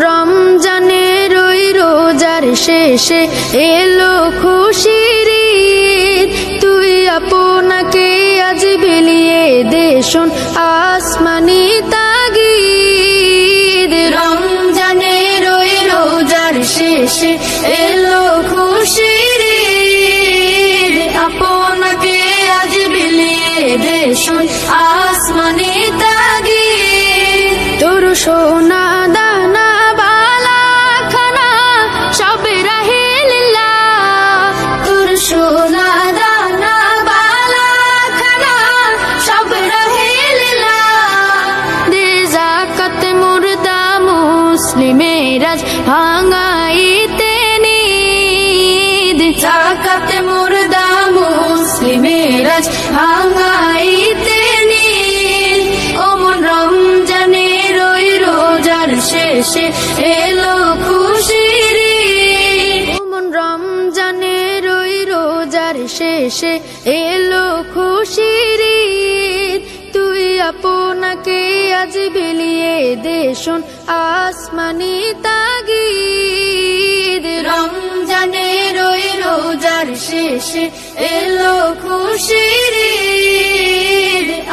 রমজানের ওই রোজার শেষে এলো খুশির ঈদ। তুই আপনাকে আজ বিলিয়ে দে শোন আসমানি তাগিদ। রমজানের ওই রোজার শেষে এলো খুশির ঈদ। আপনাকে আজ বিলিয়ে দে শোন আসমানি তাগিদ। তোর সোনা দানা বালা খানা সব রাহে লিল্লাহ। তোর সোনা দানা বালা খানা সব রাহে লিল্লাহ। দে যাকাত মুর্দা মুসলিমের আজ ভাঙাইতে নিদ। যাকাত মুর্দা মুসলিমের আজ ভাঙাইতে নিদ। ওমন রমজানের ওই রোজার শেষে এলো খুশির ঈদ। ওমন রমজানের ওই রোজার শেষে এলো খুশির ঈদ। তুই আপনাকে আজ বিলিয়ে দে শোন আসমানি তাগিদ। রমজানের ওই রোজার শেষে এলো খুশির ঈদ।